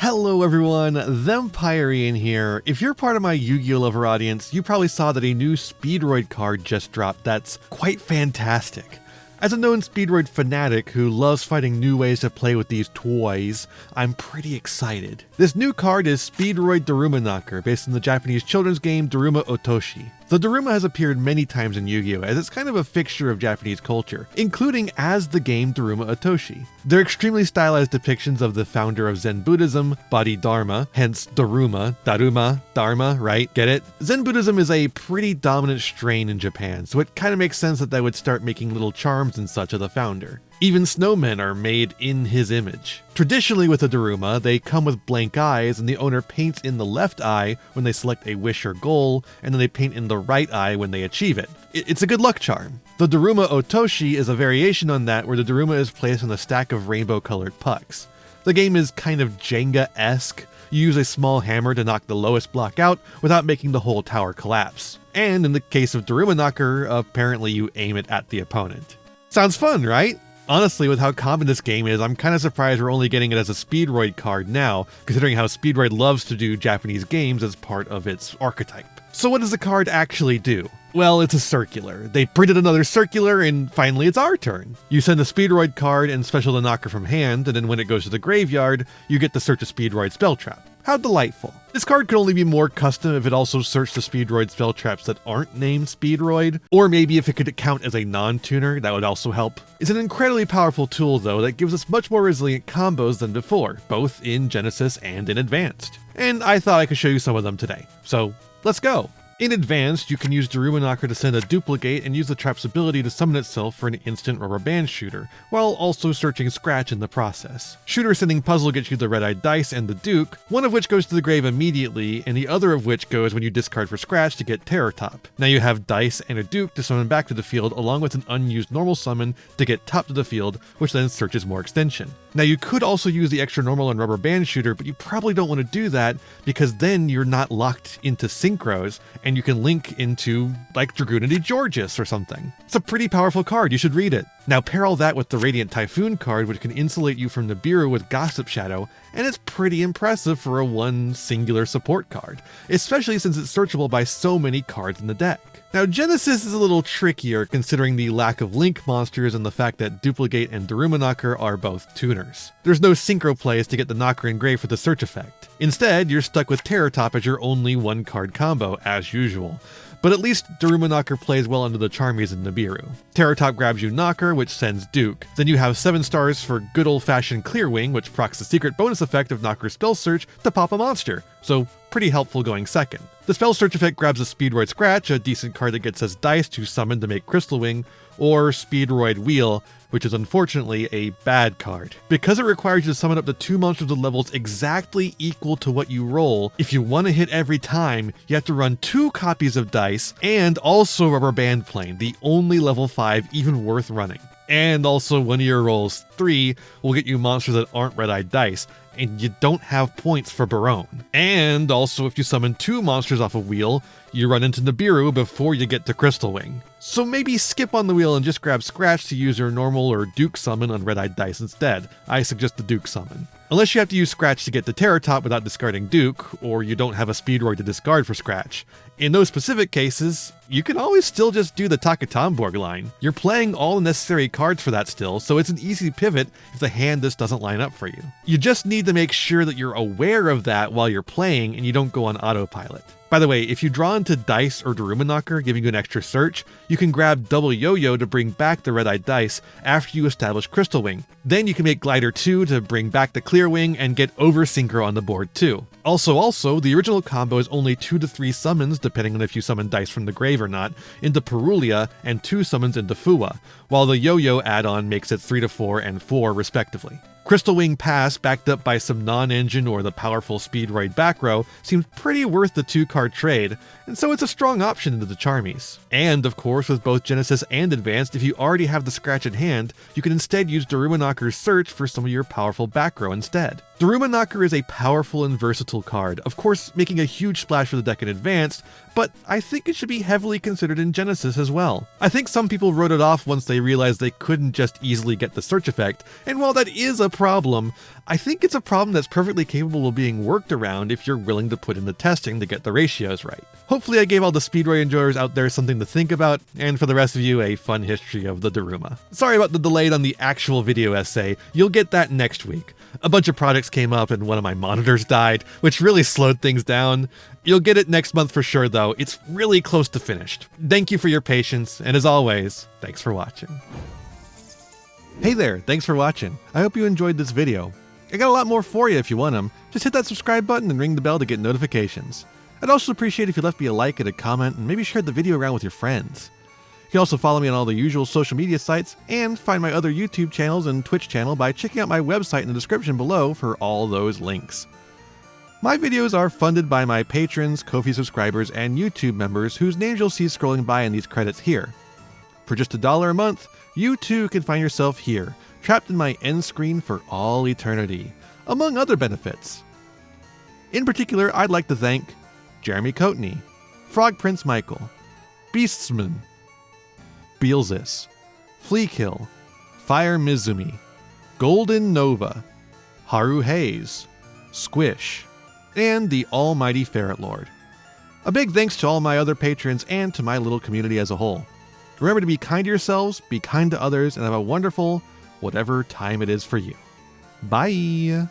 Hello everyone, Thempyrean here. If you're part of my Yu-Gi-Oh lover audience, you probably saw that a new Speedroid card just dropped that's quite fantastic. As a known Speedroid fanatic who loves finding new ways to play with these toys, I'm pretty excited. This new card is Speedroid Darumaknocker, based on the Japanese children's game Daruma Otoshi. The Daruma has appeared many times in Yu-Gi-Oh! As it's kind of a fixture of Japanese culture, including as the game Daruma Otoshi. They're extremely stylized depictions of the founder of Zen Buddhism, Bodhidharma, hence Daruma, Dharma, right? Get it? Zen Buddhism is a pretty dominant strain in Japan, so it kind of makes sense that they would start making little charms and such of the founder. Even snowmen are made in his image. Traditionally with the Daruma, they come with blank eyes and the owner paints in the left eye when they select a wish or goal, and then they paint in the right eye when they achieve it. It's a good luck charm. The Daruma Otoshi is a variation on that where the Daruma is placed on a stack of rainbow colored pucks. The game is kind of Jenga-esque. You use a small hammer to knock the lowest block out without making the whole tower collapse. And in the case of Darumaknocker, apparently you aim it at the opponent. Sounds fun, right? Honestly, with how common this game is, I'm kind of surprised we're only getting it as a Speedroid card now, considering how Speedroid loves to do Japanese games as part of its archetype. So what does the card actually do? Well, it's a circular. They printed another circular, and finally it's our turn. You send a Speedroid card and special the knocker from hand, and then when it goes to the graveyard, you get to search a Speedroid spell trap. How delightful. This card could only be more custom if it also searched the Speedroid spell traps that aren't named Speedroid, or maybe if it could count as a non-tuner, that would also help. It's an incredibly powerful tool though that gives us much more resilient combos than before, both in Genesis and in Advanced. And I thought I could show you some of them today, so let's go. In Advanced, you can use Darumaknocker to send a duplicate and use the trap's ability to summon itself for an instant rubber band shooter, while also searching Scratch in the process. Shooter sending puzzle gets you the red-eyed dice and the Duke, one of which goes to the grave immediately, and the other of which goes when you discard for Scratch to get Terror Top. Now you have dice and a Duke to summon back to the field, along with an unused normal summon to get top to the field, which then searches more extension. Now you could also use the extra normal and rubber band shooter, but you probably don't want to do that because then you're not locked into synchros, and you can link into like Dragoonity Georges or something. It's a pretty powerful card, you should read it. Now pair all that with the Radiant Typhoon card, which can insulate you from Nibiru with Gossip Shadow, and it's pretty impressive for a one singular support card, especially since it's searchable by so many cards in the deck. Now Genesis is a little trickier considering the lack of link monsters and the fact that Duplicate and Darumaknocker are both tuners. There's no synchro plays to get the knocker engraved for the search effect. Instead, you're stuck with Terror Top as your only one card combo, as usual. But at least Darumaknocker plays well under the Charmies and Nibiru. Terror Top grabs you Knocker, which sends Duke. Then you have 7 stars for good old-fashioned Clear Wing, which procs the secret bonus effect of Knocker's Spell Search to pop a monster, so pretty helpful going second. The Spell Search effect grabs a Speedroid Scratch, a decent card that gets us dice to summon to make Crystal Wing, or Speedroid Wheel, which is unfortunately a bad card. Because it requires you to summon up to 2 monsters with levels exactly equal to what you roll, if you want to hit every time, you have to run 2 copies of dice, and also Rubber Band Plane, the only level 5 even worth running. And also one of your rolls 3 will get you monsters that aren't red-eyed dice, and you don't have points for Barone. And also if you summon 2 monsters off a wheel, you run into Nibiru before you get to Crystal Wing. So maybe skip on the wheel and just grab Scratch to use your normal or Duke summon on red-eyed dice instead. I suggest the Duke summon. Unless you have to use Scratch to get the Terror Top without discarding Duke, or you don't have a Speedroid to discard for Scratch. In those specific cases, you can always still just do the Takatomborg line. You're playing all the necessary cards for that still, so it's an easy pivot if the hand just doesn't line up for you. You just need to make sure that you're aware of that while you're playing and you don't go on autopilot. By the way, if you draw into Dice or Darumaknocker, giving you an extra search, you can grab Double Yo-Yo to bring back the red-eyed dice after you establish Crystal Wing. Then you can make Glider 2 to bring back the Clear Wing and get over Synchro on the board too. Also, the original combo is only 2 to 3 summons, depending on if you summon dice from the grave or not, into Perulia and 2 summons into Fuwa, while the Yo-Yo add-on makes it 3 to 4 and 4 respectively. Crystal Wing Pass, backed up by some non-engine or the powerful Speedroid back row, seems pretty worth the 2-card trade, and so it's a strong option into the Charmies. And of course, with both Genesis and Advanced, if you already have the Scratch in hand, you can instead use Darumaknocker's Search for some of your powerful back row instead. Darumaknocker is a powerful and versatile card, of course making a huge splash for the deck in Advanced, but I think it should be heavily considered in Genesis as well. I think some people wrote it off once they realized they couldn't just easily get the search effect, and while that is a problem, I think it's a problem that's perfectly capable of being worked around if you're willing to put in the testing to get the ratios right. Hopefully I gave all the Speedroid enjoyers out there something to think about, and for the rest of you, a fun history of the Daruma. Sorry about the delay on the actual video essay, you'll get that next week. A bunch of projects came up and one of my monitors died, which really slowed things down. You'll get it next month for sure though, it's really close to finished. Thank you for your patience, and as always, thanks for watching. Hey there, thanks for watching. I hope you enjoyed this video. I got a lot more for you if you want them. Just hit that subscribe button and ring the bell to get notifications. I'd also appreciate if you left me a like and a comment and maybe shared the video around with your friends. You can also follow me on all the usual social media sites and find my other YouTube channels and Twitch channel by checking out my website in the description below for all those links. My videos are funded by my patrons, Ko-fi subscribers, and YouTube members whose names you'll see scrolling by in these credits here. For just $1 a month, you too can find yourself here, trapped in my end screen for all eternity, among other benefits. In particular, I'd like to thank Jeremy Coatney, Frog Prince Michael, Beastsman, Beelzis, Fleekill, Fire Mizumi, Golden Nova, Haru Hayes, Squish, and the almighty Ferret Lord. A big thanks to all my other patrons and to my little community as a whole. Remember to be kind to yourselves, be kind to others, and have a wonderful, whatever time it is for you. Bye!